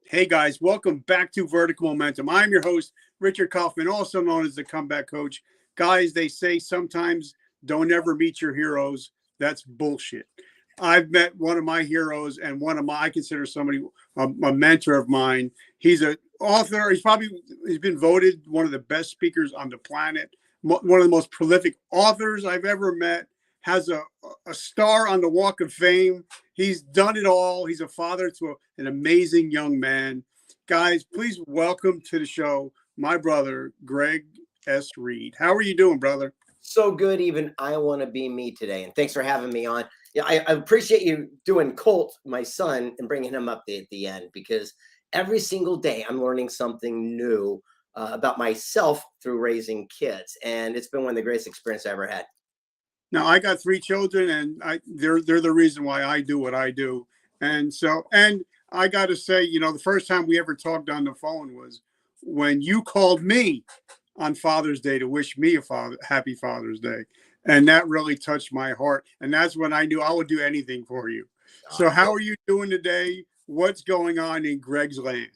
Hey guys, welcome back to Vertical Momentum. I'm your host, Richard Kaufman, also known as the Comeback Coach. Guys, they say sometimes don't ever meet your heroes. That's bullshit. I've met one of my heroes and I consider somebody a mentor of mine. He's an author. He's been voted one of the best speakers on the planet, one of the most prolific authors I've ever met. Has a star on the Walk of Fame. He's done it all. He's a father to an amazing young man. Guys, please welcome to the show my brother, Greg S. Reid. How are you doing, brother? So good. Even I want to be me today. And thanks for having me on. Yeah, I appreciate you doing Colt, my son, and bringing him up at the end, because every single day I'm learning something new about myself through raising kids. And it's been one of the greatest experiences I ever had. Now, I got three children, and they're the reason why I do what I do. And I got to say, the first time we ever talked on the phone was when you called me on Father's Day to wish me happy Father's Day, and that really touched my heart. And that's when I knew I would do anything for you. So, how are you doing today? What's going on in Greg's land?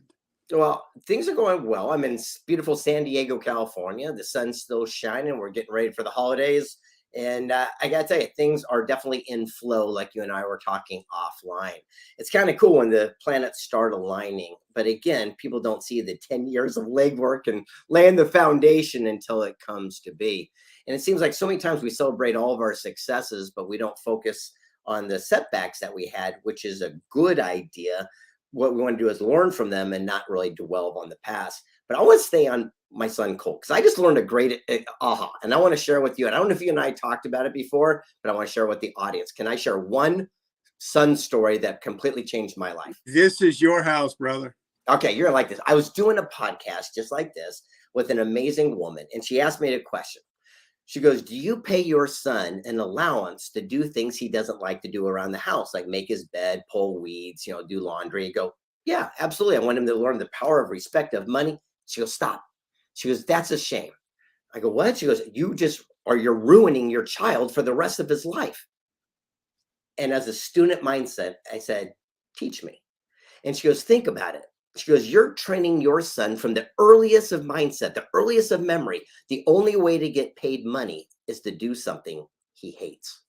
Well, things are going well. I'm in beautiful San Diego, California. The sun's still shining. We're getting ready for the holidays. And I got to tell you, things are definitely in flow, like you and I were talking offline. It's kind of cool when the planets start aligning. But again, people don't see the 10 years of legwork and laying the foundation until it comes to be. And it seems like so many times we celebrate all of our successes, but we don't focus on the setbacks that we had, which is a good idea. What we want to do is learn from them and not really dwell on the past. But I want to stay on my son Colt, because I just learned a great aha, and I want to share with you. And I don't know if you and I talked about it before, but I want to share with the audience. Can I share one son story that completely changed my life? This is your house, brother. Okay, you're gonna like this. I was doing a podcast just like this with an amazing woman, and she asked me a question. She goes, do you pay your son an allowance to do things he doesn't like to do around the house, like make his bed, pull weeds, do laundry? I go, yeah, absolutely. I want him to learn the power of respect, of money. She goes, stop. She goes, that's a shame. I go, what? She goes, you're ruining your child for the rest of his life. And as a student mindset, I said, teach me. And she goes, think about it. She goes, you're training your son from the earliest of mindset, the earliest of memory. The only way to get paid money is to do something he hates.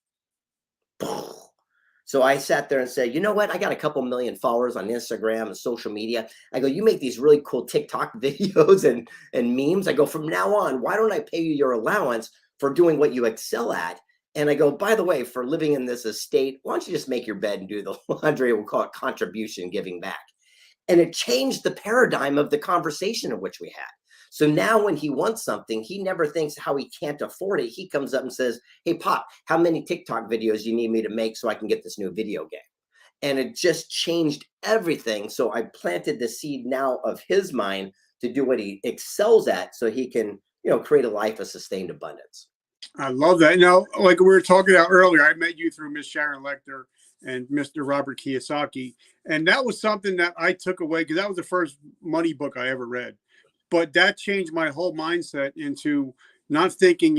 So I sat there and said, you know what? I got a couple million followers on Instagram and social media. I go, you make these really cool TikTok videos and memes. I go, from now on, why don't I pay you your allowance for doing what you excel at? And I go, by the way, for living in this estate, why don't you just make your bed and do the laundry? We'll call it contribution giving back. And it changed the paradigm of the conversation in which we had. So now when he wants something, he never thinks how he can't afford it. He comes up and says, hey, Pop, how many TikTok videos do you need me to make so I can get this new video game? And it just changed everything. So I planted the seed now of his mind to do what he excels at so he can, create a life of sustained abundance. I love that. Like we were talking about earlier, I met you through Miss Sharon Lecter and Mr. Robert Kiyosaki. And that was something that I took away because that was the first money book I ever read. But that changed my whole mindset into not thinking,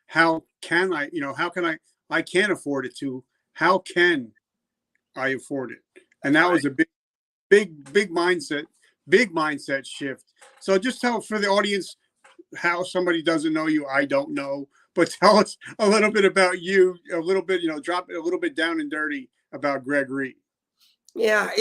how can I can't afford it to, how can I afford it? And that was a big mindset shift. So just tell for the audience how somebody doesn't know you, I don't know, but tell us a little bit about you, a little bit, drop it a little bit down and dirty about Greg Reid. Yeah.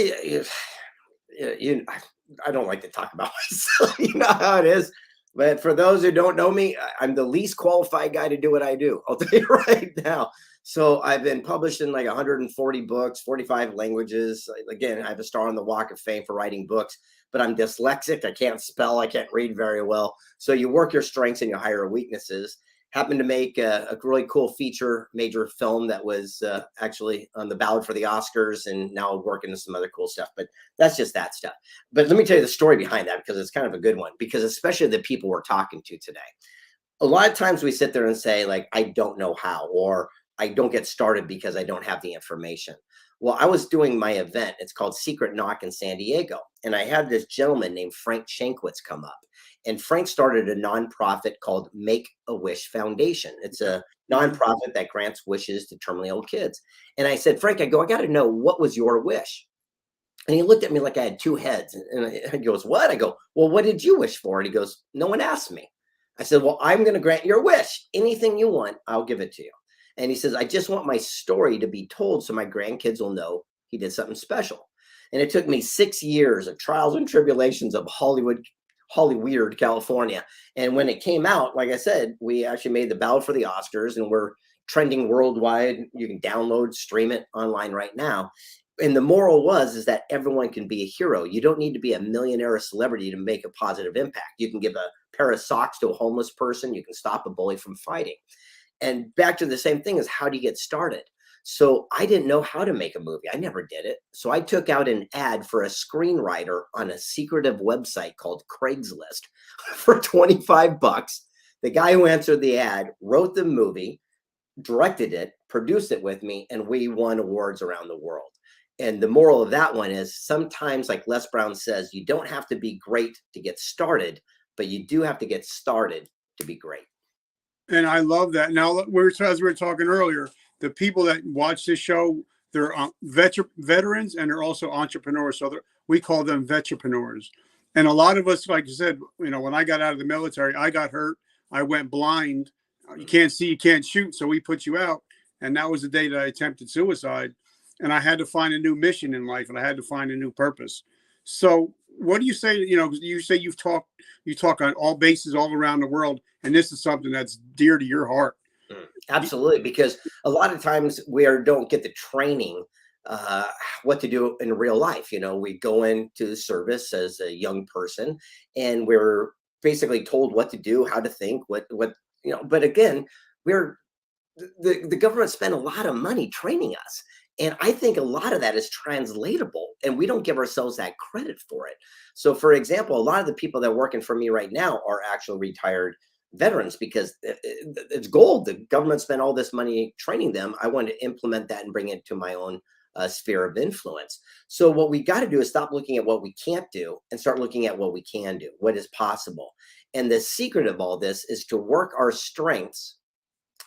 I don't like to talk about myself. You know how it is. But for those who don't know me, I'm the least qualified guy to do what I do. I'll tell you right now. So I've been published in like 140 books, 45 languages. Again, I have a star on the Walk of Fame for writing books, but I'm dyslexic. I can't spell. I can't read very well. So you work your strengths and you hire your weaknesses. Happened to make a really cool feature major film that was actually on the ballot for the Oscars, and now working on some other cool stuff. But that's just that stuff. But let me tell you the story behind that, because it's kind of a good one, because especially the people we're talking to today. A lot of times we sit there and say, like, I don't know how, or I don't get started because I don't have the information. Well, I was doing my event. It's called Secret Knock in San Diego. And I had this gentleman named Frank Shankwitz come up. And Frank started a nonprofit called Make-A-Wish Foundation. It's a nonprofit that grants wishes to terminally ill kids. And I said, Frank, I got to know, what was your wish? And he looked at me like I had two heads. And he goes, what? I go, well, what did you wish for? And he goes, no one asked me. I said, well, I'm going to grant your wish. Anything you want, I'll give it to you. And he says, I just want my story to be told so my grandkids will know he did something special. And it took me 6 years of trials and tribulations of Hollyweird, California. And when it came out, like I said, we actually made the ballot for the Oscars, and we're trending worldwide. You can download, stream it online right now. And the moral is that everyone can be a hero. You don't need to be a millionaire or celebrity to make a positive impact. You can give a pair of socks to a homeless person. You can stop a bully from fighting. And back to the same thing is, how do you get started? So I didn't know how to make a movie. I never did it. So I took out an ad for a screenwriter on a secretive website called Craigslist for $25. The guy who answered the ad wrote the movie, directed it, produced it with me, and we won awards around the world. And the moral of that one is, sometimes, like Les Brown says, you don't have to be great to get started, but you do have to get started to be great. And I love that. Now, as we were talking earlier, the people that watch this show, they're veterans, and they're also entrepreneurs. So we call them vetrepreneurs. And a lot of us, like you said, when I got out of the military, I got hurt. I went blind. You can't see, you can't shoot. So we put you out. And that was the day that I attempted suicide. And I had to find a new mission in life, and I had to find a new purpose. So what do you say? You say you talk on all bases all around the world, and this is something that's dear to your heart. Absolutely, because a lot of times we don't get the training what to do in real life. We go into the service as a young person, and we're basically told what to do, how to think, what. But again, the government spent a lot of money training us. And I think a lot of that is translatable, and we don't give ourselves that credit for it. So, for example, a lot of the people that are working for me right now are actual retired veterans, because it's gold. The government spent all this money training them. I want to implement that and bring it to my own sphere of influence. So what we got to do is stop looking at what we can't do and start looking at what we can do, what is possible. And the secret of all this is to work our strengths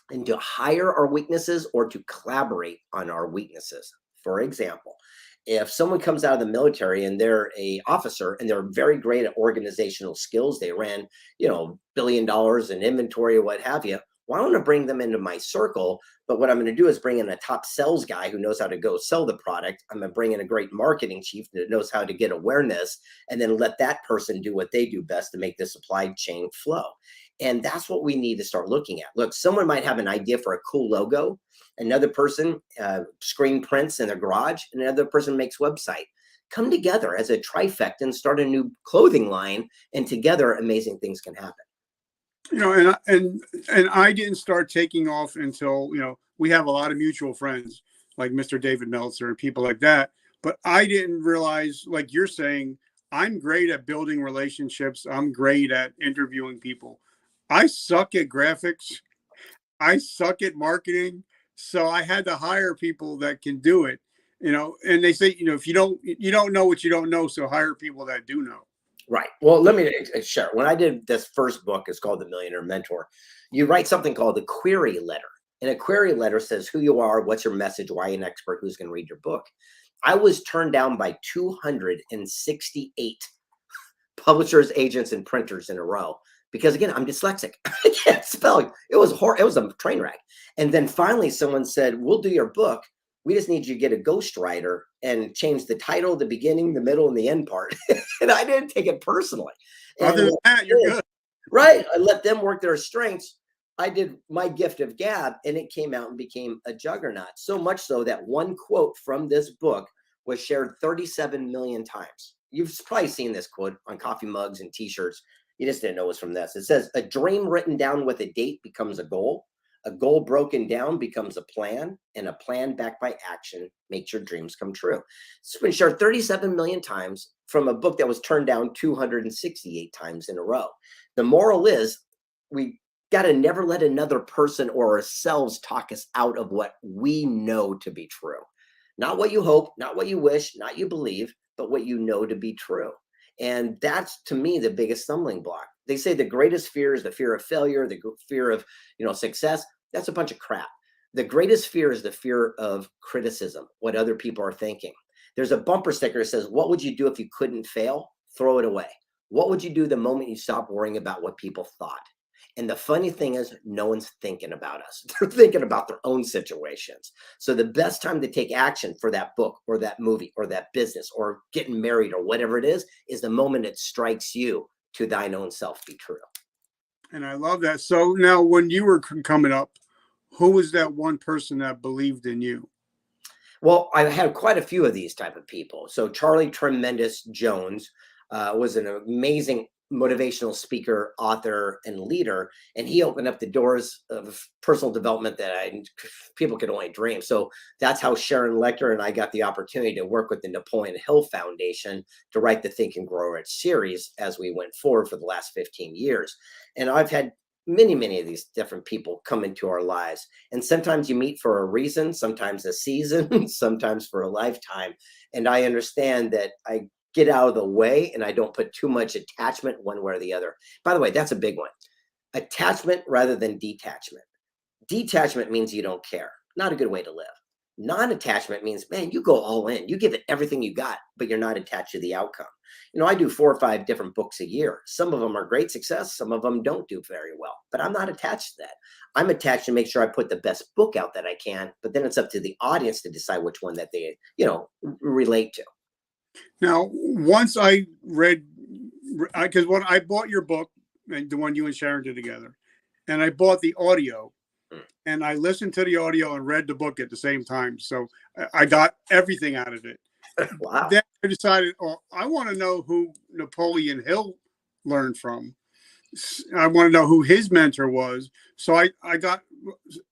and to hire our weaknesses, or to collaborate on our weaknesses. For example, if someone comes out of the military and they're a officer and they're very great at organizational skills, they ran, $1 billion in inventory or what have you, well, I want to bring them into my circle. But what I'm going to do is bring in a top sales guy who knows how to go sell the product. I'm going to bring in a great marketing chief that knows how to get awareness, and then let that person do what they do best to make the supply chain flow. And that's what we need to start looking at. Look, someone might have an idea for a cool logo. Another person screen prints in their garage, and another person makes website. Come together as a trifecta and start a new clothing line, and together amazing things can happen. And I didn't start taking off until, we have a lot of mutual friends like Mr. David Meltzer and people like that. But I didn't realize, like you're saying, I'm great at building relationships. I'm great at interviewing people. I suck at graphics. I suck at marketing. So I had to hire people that can do it, and they say, if you don't know what you don't know. So hire people that do know. Right. Well, let me share. When I did this first book, it's called The Millionaire Mentor. You write something called the query letter. And a query letter says who you are, what's your message, why an expert, who's going to read your book. I was turned down by 268 publishers, agents, and printers in a row. Because again, I'm dyslexic. I can't spell. It was It was a train wreck. And then finally someone said, we'll do your book. We just need you to get a ghostwriter and change the title, the beginning, the middle, and the end part. And I didn't take it personally. Other than that, you're good. Right. I let them work their strengths. I did my gift of gab, and it came out and became a juggernaut. So much so that one quote from this book was shared 37 million times. You've probably seen this quote on coffee mugs and t-shirts. You just didn't know it was from this. It says, a dream written down with a date becomes a goal broken down becomes a plan, and a plan backed by action makes your dreams come true. It's been shared 37 million times from a book that was turned down 268 times in a row. The moral is, we got to never let another person or ourselves talk us out of what we know to be true. Not what you hope, not what you wish, not you believe, but what you know to be true. And that's, to me, the biggest stumbling block. They say the greatest fear is the fear of failure, the fear of, success. That's a bunch of crap. The greatest fear is the fear of criticism, what other people are thinking. There's a bumper sticker that says, what would you do if you couldn't fail? Throw it away. What would you do the moment you stop worrying about what people thought? And the funny thing is, no one's thinking about us. They're thinking about their own situations. So the best time to take action for that book or that movie or that business or getting married or whatever it is the moment it strikes you to thine own self be true. And I love that. So now when you were coming up, who was that one person that believed in you? Well, I had quite a few of these type of people. So Charlie Tremendous Jones was an amazing motivational speaker, author, and leader, and he opened up the doors of personal development that people could only dream. So that's how Sharon Lechter and I got the opportunity to work with the Napoleon Hill Foundation to write the Think and Grow Rich series as we went forward for the last 15 years. And I've had many of these different people come into our lives, and sometimes you meet for a reason, sometimes a season, sometimes for a lifetime. And I understand that I get out of the way and I don't put too much attachment one way or the other. By the way, that's a big one. Attachment rather than detachment. Detachment means you don't care. Not a good way to live. Non-attachment means, man, you go all in. You give it everything you got, but you're not attached to the outcome. I do 4 or 5 different books a year. Some of them are great success. Some of them don't do very well, but I'm not attached to that. I'm attached to make sure I put the best book out that I can, but then it's up to the audience to decide which one that they, relate to. Now, once I read, because when I bought your book, and the one you and Sharon did together, and I bought the audio, and I listened to the audio and read the book at the same time. So I got everything out of it. Wow. Then I decided, I want to know who Napoleon Hill learned from. I want to know who his mentor was. So I got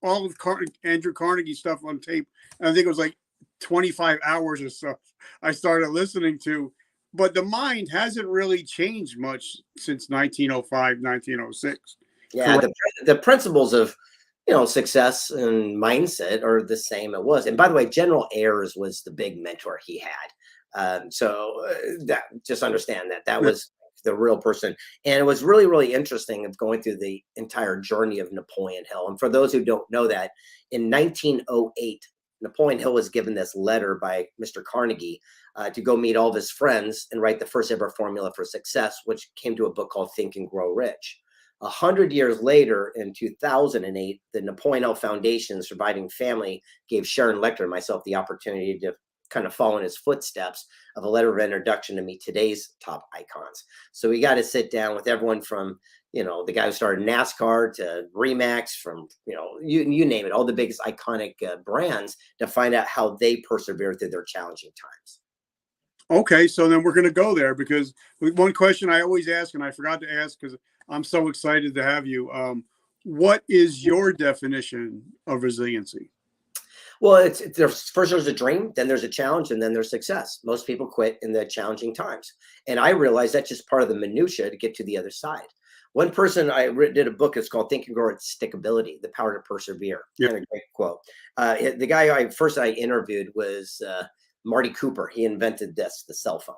all of Andrew Carnegie stuff on tape. And I think it was like 25 hours or so I started listening to. But the mind hasn't really changed much since 1905, 1906. Yeah, the principles of success and mindset are the same it was. And by the way, General Ayers was the big mentor he had. That just understand that was the real person. And it was really interesting of going through the entire journey of Napoleon Hill. And for those who don't know that, in 1908, Napoleon Hill was given this letter by Mr. Carnegie to go meet all of his friends and write the first ever formula for success, which came to a book called Think and Grow Rich. 100 years later, in 2008, the Napoleon Hill Foundation Surviving Family gave Sharon Lechter and myself the opportunity to kind of follow in his footsteps of a letter of introduction to meet today's top icons. So we got to sit down with everyone from, the guy who started NASCAR to Remax, from, you name it, all the biggest iconic brands, to find out how they persevere through their challenging times. Okay, so then we're going to go there, because one question I always ask, and I forgot to ask because I'm so excited to have you. What is your definition of resiliency? Well, first there's a dream, then there's a challenge, and then there's success. Most people quit in the challenging times. And I realized that's just part of the minutia to get to the other side. One person did a book, it's called Think and Grow Rich, Stickability, The Power to Persevere. Yep. And a great quote. The guy I interviewed was Marty Cooper. He invented the cell phone.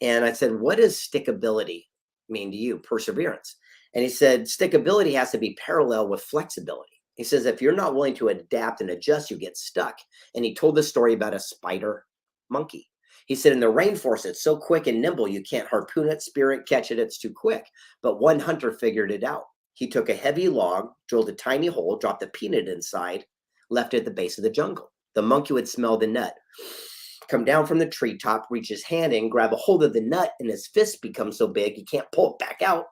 And I said, what does stickability mean to you? Perseverance. And he said, stickability has to be parallel with flexibility. He says, if you're not willing to adapt and adjust, you get stuck. And he told the story about a spider monkey. He said, in the rainforest, it's so quick and nimble, you can't harpoon it, spear it, catch it, it's too quick. But one hunter figured it out. He took a heavy log, drilled a tiny hole, dropped a peanut inside, left it at the base of the jungle. The monkey would smell the nut, come down from the treetop, reach his hand in, grab a hold of the nut, and his fist becomes so big he can't pull it back out,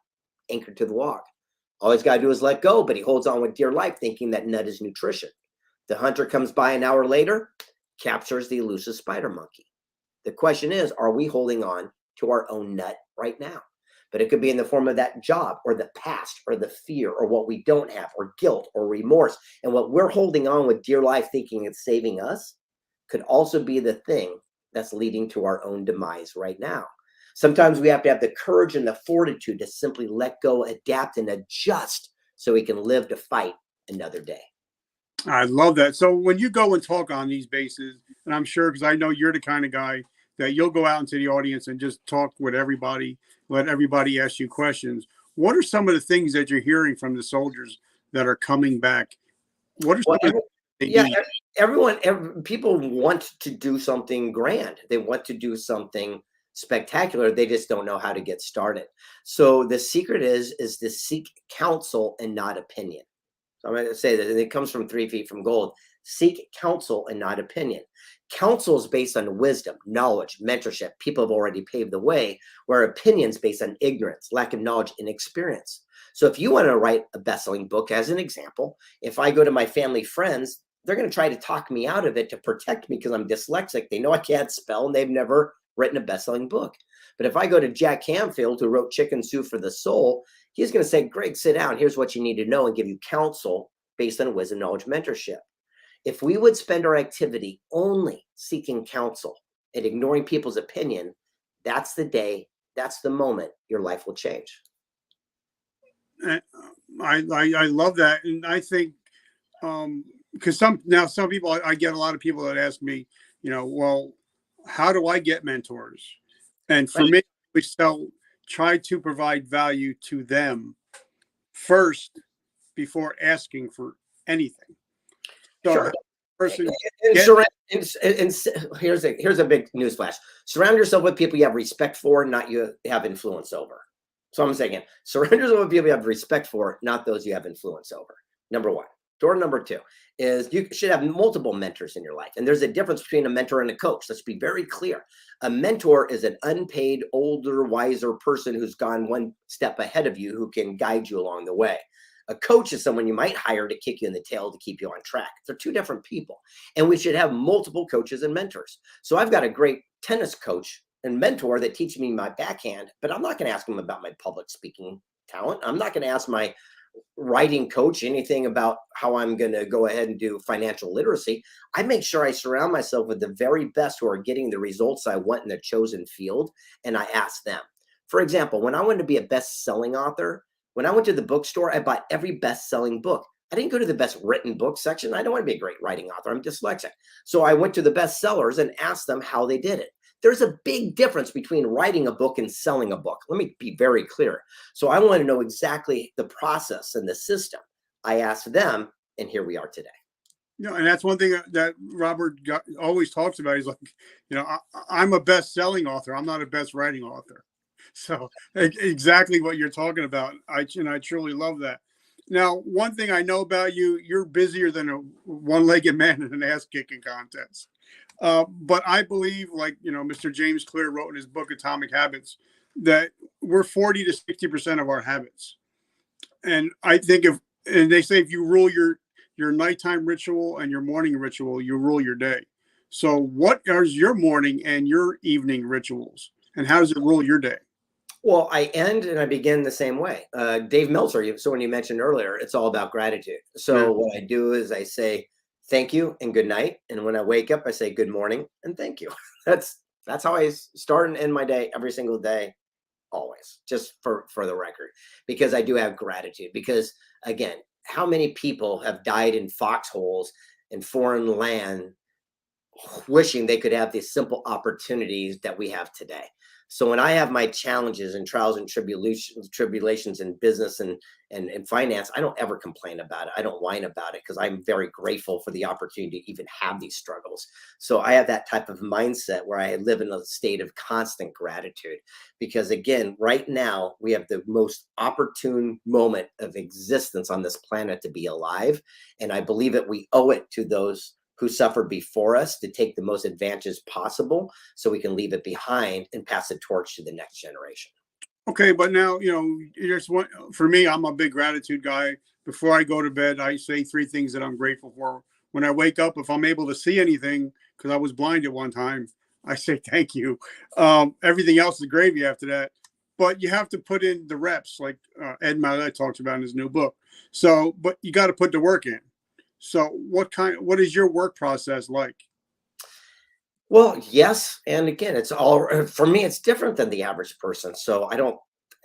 anchored to the log. All he's got to do is let go, but he holds on with dear life, thinking that nut is nutrition. The hunter comes by an hour later, captures the elusive spider monkey. The question is, are we holding on to our own nut right now? But it could be in the form of that job, or the past, or the fear, or what we don't have, or guilt, or remorse. And what we're holding on with dear life, thinking it's saving us, could also be the thing that's leading to our own demise right now. Sometimes we have to have the courage and the fortitude to simply let go, adapt, and adjust so we can live to fight another day. I love that. So when you go and talk on these bases, and I'm sure, because I know you're the kind of guy that you'll go out into the audience and just talk with everybody, let everybody ask you questions. What are some of the things that you're hearing from the soldiers that are coming back? What are some they Yeah, do. people want to do something grand. They want to do something spectacular. They just don't know how to get started. So the secret is to seek counsel and not opinion. So I'm going to say that, and it comes from 3 Feet from Gold. Seek counsel and not opinion. Counsel is based on wisdom, knowledge, mentorship. People have already paved the way, where opinions based on ignorance, lack of knowledge, and experience. So if you want to write a best-selling book, as an example, if I go to my family friends, they're going to try to talk me out of it to protect me because I'm dyslexic. They know I can't spell and they've never written a best-selling book. But if I go to Jack Canfield, who wrote Chicken Soup for the Soul, he's going to say, Greg, sit down. Here's what you need to know, and give you counsel based on wisdom, knowledge, mentorship. If we would spend our activity only seeking counsel and ignoring people's opinion, that's the day, that's the moment your life will change. I love that. And I think, because some people, I get a lot of people that ask me, well, how do I get mentors? And for me, we try to provide value to them first before asking for anything. So Sure. Person and here's a big newsflash. Surround yourself with people you have respect for, not you have influence over. So I'm saying, surround yourself with people you have respect for, not those you have influence over. Number one. Door number two is you should have multiple mentors in your life. And there's a difference between a mentor and a coach. Let's be very clear. A mentor is an unpaid, older, wiser person who's gone one step ahead of you, who can guide you along the way. A coach is someone you might hire to kick you in the tail to keep you on track. They're two different people. And we should have multiple coaches and mentors. So I've got a great tennis coach and mentor that teaches me my backhand, but I'm not going to ask him about my public speaking talent. I'm not going to ask my writing coach anything about how I'm going to go ahead and do financial literacy. I make sure I surround myself with the very best who are getting the results I want in the chosen field, and I ask them. For example, when I wanted to be a best-selling author, when I went to the bookstore, I bought every best-selling book. I didn't go to the best written book section. I don't want to be a great writing author. I'm dyslexic. So I went to the best sellers and asked them how they did it. There's a big difference between writing a book and selling a book. Let me be very clear. So I want to know exactly the process and the system. I asked them, and here we are today. And that's one thing that Robert always talks about. He's like, I'm a best-selling author. I'm not a best writing author. So exactly what you're talking about. I truly love that. Now, one thing I know about you, you're busier than a one-legged man in an ass-kicking contest. But I believe, like, Mr. James Clear wrote in his book, Atomic Habits, that we're 40 to 60% of our habits. And I think and they say if you rule your nighttime ritual and your morning ritual, you rule your day. So what are your morning and your evening rituals, and how does it rule your day? Well, I end and I begin the same way. Dave Meltzer, so when you mentioned earlier, it's all about gratitude. So what I do is I say thank you and good night. And when I wake up, I say good morning and thank you. That's how I start and end my day every single day, always, just for the record, because I do have gratitude. Because again, how many people have died in foxholes in foreign land wishing they could have these simple opportunities that we have today? So when I have my challenges and trials and tribulations in business and finance, I don't ever complain about it. I don't whine about it, because I'm very grateful for the opportunity to even have these struggles. So I have that type of mindset where I live in a state of constant gratitude, because again, right now we have the most opportune moment of existence on this planet to be alive. And I believe that we owe it to those who suffered before us to take the most advantage possible, so we can leave it behind and pass the torch to the next generation. Okay, but now, for me, I'm a big gratitude guy. Before I go to bed, I say 3 things that I'm grateful for. When I wake up, if I'm able to see anything, because I was blind at one time, I say thank you. Everything else is gravy after that. But you have to put in the reps, like Ed Mylett talks about in his new book. So, but you got to put the work in. So what is your work process like? Well, yes. And again, it's all, for me, it's different than the average person. So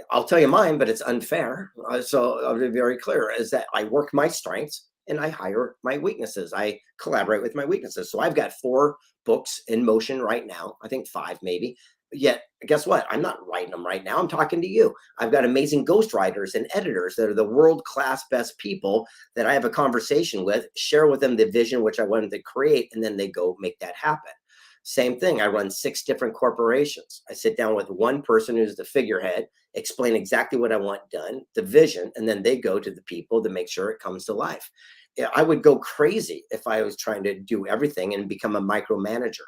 I'll tell you mine, but it's unfair. So I'll be very clear, is that I work my strengths and I hire my weaknesses. I collaborate with my weaknesses. So I've got 4 books in motion right now. I think 5 maybe. Yet, guess what? I'm not writing them right now. I'm talking to you. I've got amazing ghostwriters and editors that are the world-class best people that I have a conversation with, share with them the vision which I wanted to create, and then they go make that happen. Same thing. I run 6 different corporations. I sit down with one person who's the figurehead, explain exactly what I want done, the vision, and then they go to the people to make sure it comes to life. Yeah, I would go crazy if I was trying to do everything and become a micromanager.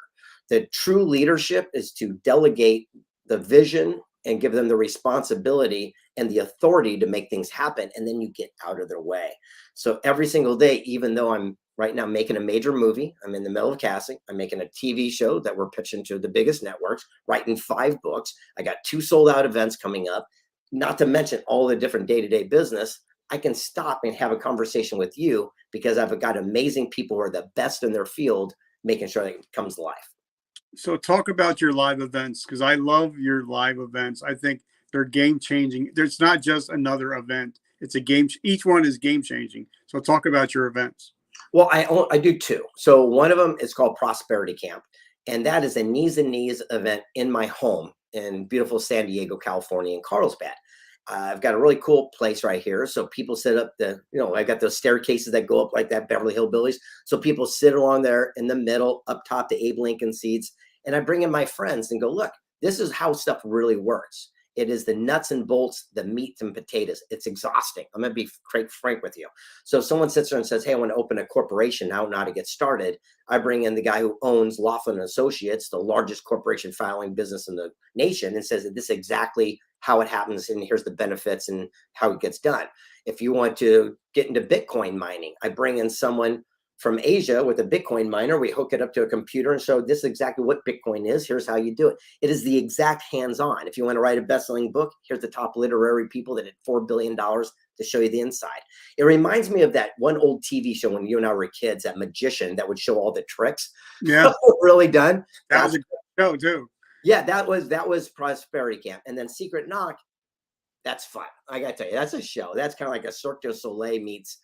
The true leadership is to delegate the vision and give them the responsibility and the authority to make things happen. And then you get out of their way. So every single day, even though I'm right now making a major movie, I'm in the middle of casting, I'm making a TV show that we're pitching to the biggest networks, writing 5 books. I got 2 sold out events coming up, not to mention all the different day-to-day business. I can stop and have a conversation with you because I've got amazing people who are the best in their field, making sure that it comes to life. So talk about your live events, because I love your live events. I think they're game changing. There's not just another event. It's a game. Each one is game changing. So talk about your events. Well, I do 2. So one of them is called Prosperity Camp, and that is a knees and knees event in my home in beautiful San Diego, California, in Carlsbad. I've got a really cool place right here. So people sit up I got those staircases that go up like that, Beverly Hillbillies. So people sit along there in the middle, up top, the Abe Lincoln seats. And I bring in my friends and go, look, this is how stuff really works. It is the nuts and bolts, the meat and potatoes. It's exhausting. I'm going to be frank with you. So if someone sits there and says, hey, I want to open a corporation, I don't know how to get started. I bring in the guy who owns Laughlin Associates, the largest corporation filing business in the nation, and says that this is exactly how it happens, and here's the benefits and how it gets done. If you want to get into Bitcoin mining, I bring in someone from Asia with a Bitcoin miner. We hook it up to a computer and show this is exactly what Bitcoin is. Here's how you do it. It is the exact hands-on. If you want to write a best-selling book, here's the top literary people that had $4 billion to show you the inside. It reminds me of that one old TV show when you and I were kids, that magician that would show all the tricks. Yeah. Really done. That was a good show too. Yeah, that was Prosperity Camp. And then Secret Knock, that's fun. I got to tell you, that's a show. That's kind of like a Cirque du Soleil meets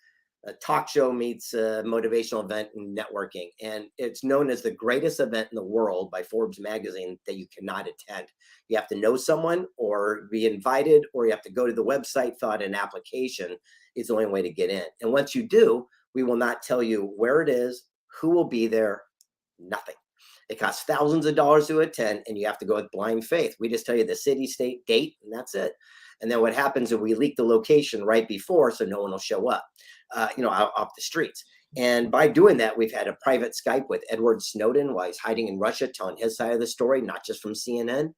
a talk show meets a motivational event and networking. And it's known as the greatest event in the world by Forbes magazine that you cannot attend. You have to know someone or be invited, or you have to go to the website, fill out an application. It's the only way to get in. And once you do, we will not tell you where it is, who will be there, nothing. It costs thousands of dollars to attend, and you have to go with blind faith. We just tell you the city, state, date, and that's it. And then what happens is we leak the location right before, so no one will show up, out off the streets. And by doing that, we've had a private Skype with Edward Snowden while he's hiding in Russia, telling his side of the story, not just from CNN.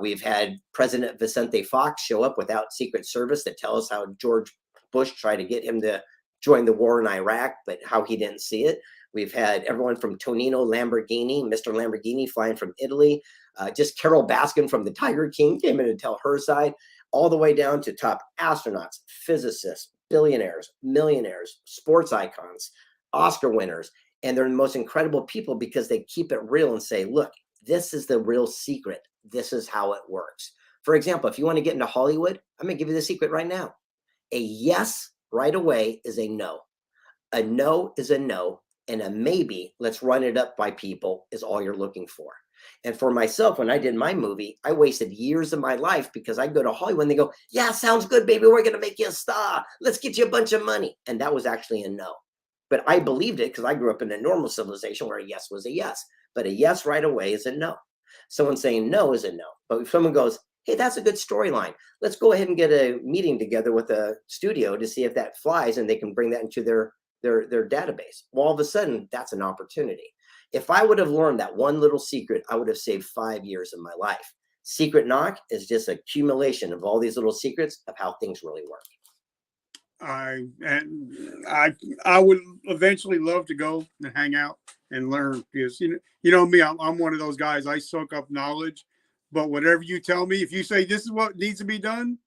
We've had President Vicente Fox show up without Secret Service to tell us how George Bush tried to get him to join the war in Iraq, but how he didn't see it. We've had everyone from Tonino Lamborghini, Mr. Lamborghini flying from Italy. Just Carol Baskin from the Tiger King came in to tell her side, all the way down to top astronauts, physicists, billionaires, millionaires, sports icons, Oscar winners. And they're the most incredible people because they keep it real and say, look, this is the real secret. This is how it works. For example, if you want to get into Hollywood, I'm going to give you the secret right now. A yes right away is a no. A no is a no. And a maybe, let's run it up by people, is all you're looking for. And for myself, when I did my movie, I wasted years of my life because I go to Hollywood and they go, yeah, sounds good, baby. We're going to make you a star. Let's get you a bunch of money. And that was actually a no. But I believed it because I grew up in a normal civilization where a yes was a yes. But a yes right away is a no. Someone saying no is a no. But if someone goes, hey, that's a good storyline, let's go ahead and get a meeting together with a studio to see if that flies and they can bring that into their database. Well, all of a sudden, that's an opportunity. If I would have learned that one little secret, I would have saved 5 years of my life. Secret Knock is just accumulation of all these little secrets of how things really work. I would eventually love to go and hang out and learn, because you know me, I'm one of those guys. I soak up knowledge, but whatever you tell me, if you say this is what needs to be done,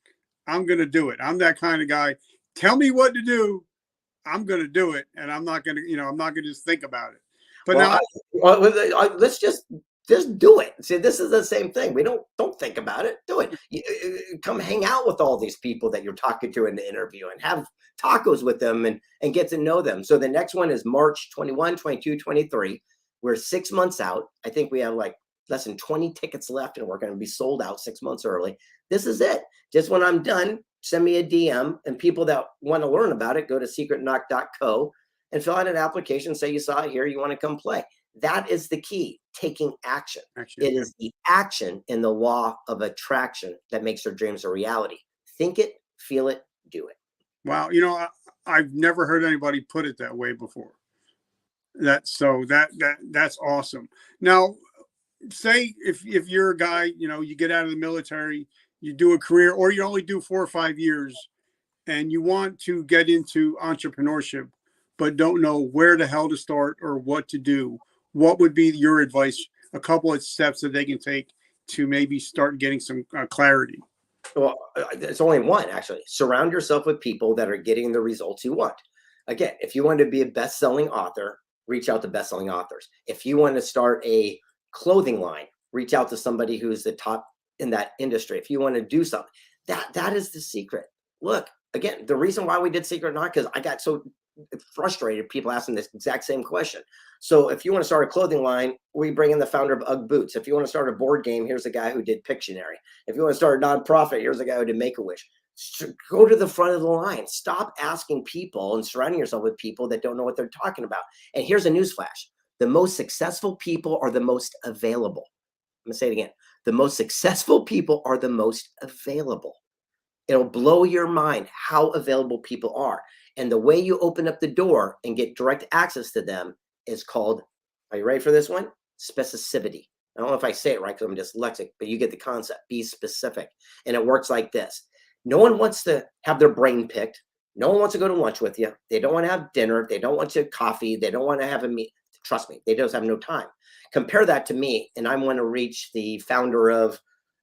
I'm gonna do it. I'm that kind of guy. Tell me what to do, I'm gonna do it, and I'm not gonna just think about it. But let's just do it. See, this is the same thing. We don't think about it. Do it. Come hang out with all these people that you're talking to in the interview and have tacos with them and get to know them. So the next one is March 21, 22, 23. We're 6 months out. I think we have like less than 20 tickets left, and we're going to be sold out 6 months early. This is it. Just when I'm done, send me a DM, and people that want to learn about it, go to secretknock.co and fill out an application, say you saw it here, you want to come play. That is the key, taking action. It is the action in the law of attraction that makes your dreams a reality. Think it, feel it, do it. Wow. I've never heard anybody put it that way before. That's awesome. Now, say if you're a guy, you get out of the military, you do a career, or you only do 4 or 5 years, and you want to get into entrepreneurship, but don't know where the hell to start or what to do. What would be your advice? A couple of steps that they can take to maybe start getting some clarity. Well, it's only one, actually. Surround yourself with people that are getting the results you want. Again, if you want to be a best-selling author, reach out to best-selling authors. If you want to start a clothing line, reach out to somebody who's the top in that industry. If you want to do something, that is the secret. Look, again, the reason why we did Secret Knock, because I got so frustrated people asking this exact same question. So if you want to start a clothing line, we bring in the founder of UGG Boots. If you want to start a board game, here's a guy who did Pictionary. If you want to start a nonprofit, here's a guy who did Make-A-Wish. Go to the front of the line. Stop asking people and surrounding yourself with people that don't know what they're talking about. And here's a newsflash. The most successful people are the most available. I'm going to say it again. The most successful people are the most available. It'll blow your mind how available people are. And the way you open up the door and get direct access to them is called, are you ready for this one? Specificity. I don't know if I say it right because I'm dyslexic, but you get the concept. Be specific. And it works like this. No one wants to have their brain picked. No one wants to go to lunch with you. They don't want to have dinner. They don't want to coffee. They don't want to have a meet. Trust me, they just have no time. Compare that to me, and I want to reach the founder of,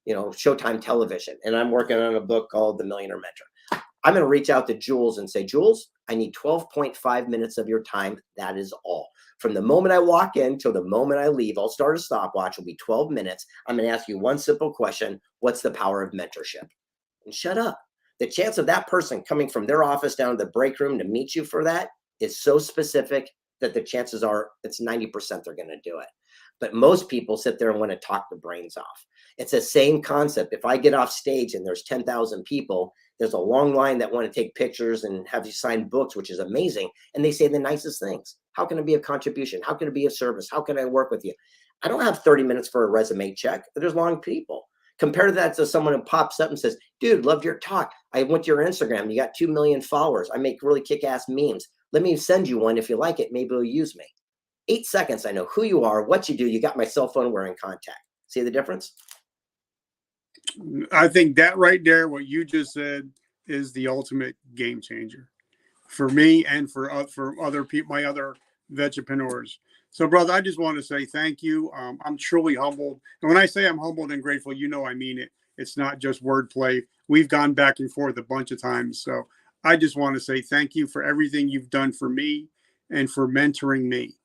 Showtime Television, and I'm working on a book called The Millionaire Mentor. I'm going to reach out to Jules and say, Jules, I need 12.5 minutes of your time. That is all. From the moment I walk in till the moment I leave, I'll start a stopwatch. It'll be 12 minutes. I'm going to ask you one simple question. What's the power of mentorship? And shut up. The chance of that person coming from their office down to the break room to meet you for that is so specific that the chances are it's 90% they're going to do it. But most people sit there and want to talk their brains off. It's the same concept. If I get off stage and there's 10,000 people, there's a long line that want to take pictures and have you sign books, which is amazing. And they say the nicest things. How can it be a contribution? How can it be a service? How can I work with you? I don't have 30 minutes for a resume check. There's long people. Compare that to someone who pops up and says, dude, loved your talk. I went to your Instagram. You got 2 million followers. I make really kick-ass memes. Let me send you one. If you like it, maybe you'll use me. 8 seconds. I know who you are, what you do. You got my cell phone. We're in contact. See the difference? I think that right there, what you just said, is the ultimate game changer for me and for other people, my other entrepreneurs. So, brother, I just want to say thank you. I'm truly humbled. And when I say I'm humbled and grateful, I mean it. It's not just wordplay. We've gone back and forth a bunch of times. So I just want to say thank you for everything you've done for me and for mentoring me.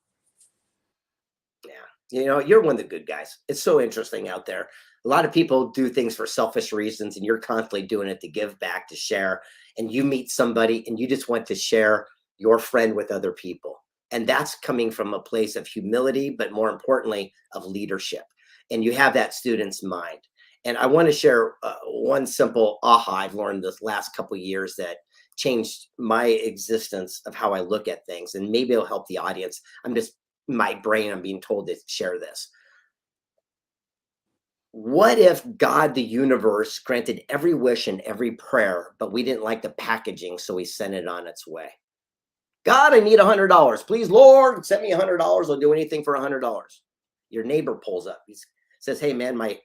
Yeah. You're one of the good guys. It's so interesting out there. A lot of people do things for selfish reasons, and you're constantly doing it to give back, to share. And you meet somebody and you just want to share your friend with other people. And that's coming from a place of humility, but more importantly, of leadership. And you have that student's mind. And I want to share one simple aha I've learned this last couple of years that changed my existence of how I look at things. And maybe it'll help the audience. I'm being told to share this. What if God, the universe, granted every wish and every prayer, but we didn't like the packaging, so we sent it on its way? God, I need $100. Please, Lord, send me $100. I'll do anything for $100. Your neighbor pulls up. He says, hey, man, my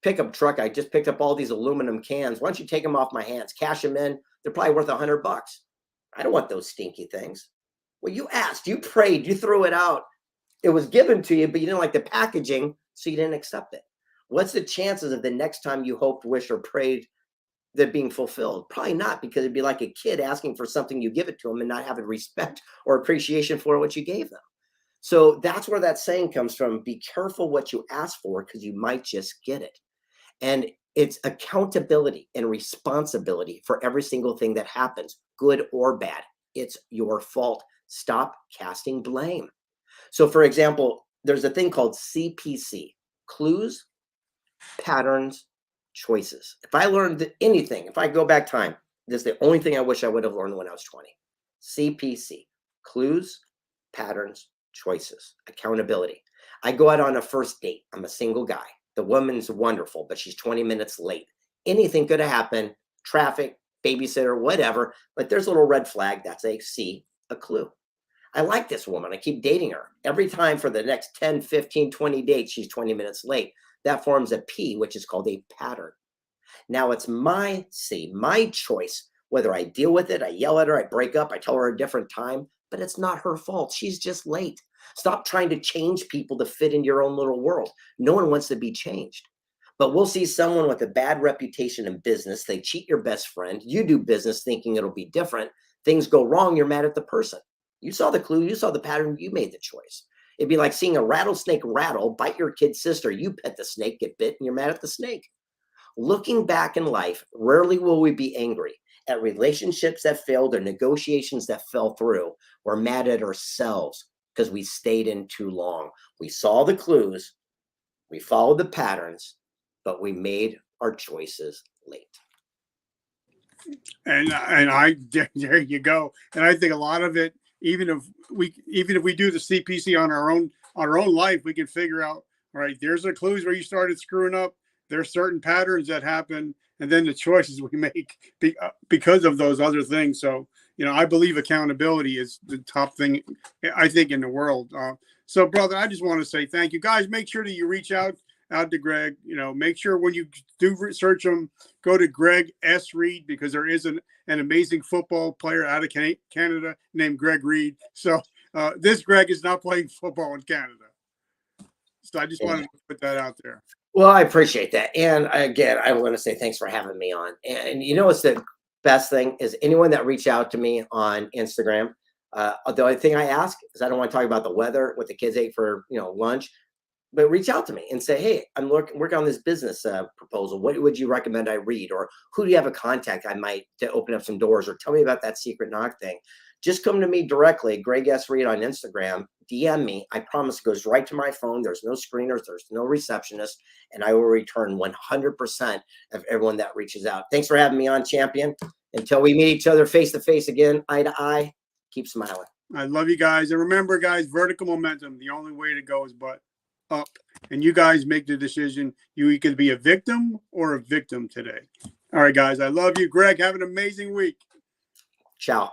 pickup truck, I just picked up all these aluminum cans. Why don't you take them off my hands, cash them in? They're probably worth $100. I don't want those stinky things. Well, you asked, you prayed, you threw it out. It was given to you, but you didn't like the packaging, so you didn't accept it. What's the chances of the next time you hoped, wished, or prayed that being fulfilled? Probably not, because it'd be like a kid asking for something, you give it to them and not having respect or appreciation for what you gave them. So that's where that saying comes from. Be careful what you ask for, because you might just get it. And it's accountability and responsibility for every single thing that happens, good or bad. It's your fault. Stop casting blame. So, for example, there's a thing called CPC. Clues, patterns, choices. If I learned anything, if I go back time, this is the only thing I wish I would have learned when I was 20. CPC, clues, patterns, choices, accountability. I go out on a first date. I'm a single guy. The woman's wonderful, but she's 20 minutes late. Anything could have happened, traffic, babysitter, whatever, but there's a little red flag. That's a C, a clue. I like this woman. I keep dating her. Every time for the next 10, 15, 20 dates, she's 20 minutes late. That forms a P, which is called a pattern. Now it's my C, my choice, whether I deal with it, I yell at her, I break up, I tell her a different time, but it's not her fault. She's just late. Stop trying to change people to fit in your own little world. No one wants to be changed. But we'll see someone with a bad reputation in business. They cheat your best friend. You do business thinking it'll be different. Things go wrong. You're mad at the person. You saw the clue. You saw the pattern. You made the choice. It'd be like seeing a rattlesnake rattle, bite your kid's sister. You pet the snake, get bit, and you're mad at the snake. Looking back in life, rarely will we be angry at relationships that failed or negotiations that fell through. We're mad at ourselves because we stayed in too long. We saw the clues. We followed the patterns, but we made our choices late. And there you go. And I think a lot of it, even if we do the CPC on our own life, we can figure out, all right, there's the clues where you started screwing up. There's certain patterns that happen, and then the choices we make because of those other things. So, I believe accountability is the top thing, I think, in the world. So, brother, I just want to say thank you. Guys, make sure that you reach out to Greg. Make sure when you do search him, go to Greg S. Reid, because there is an amazing football player out of Canada named Greg Reid. So this Greg is not playing football in Canada. So I just wanted to put that out there. Well, I appreciate that. And again, I want to say thanks for having me on. And what's the best thing is anyone that reach out to me on Instagram, the only thing I ask is I don't want to talk about the weather, what the kids ate for, lunch, but reach out to me and say, hey, I'm working on this business proposal. What would you recommend I read? Or who do you have a contact I might to open up some doors? Or tell me about that secret knock thing. Just come to me directly, Greg S. Reid on Instagram, DM me. I promise it goes right to my phone. There's no screeners. There's no receptionist. And I will return 100% of everyone that reaches out. Thanks for having me on, champion. Until we meet each other face to face again, eye to eye, keep smiling. I love you guys. And remember, guys, vertical momentum, the only way to go is up. And you guys make the decision. You could be a victim or a victim today. All right, guys, I love you. Greg, have an amazing week. Ciao.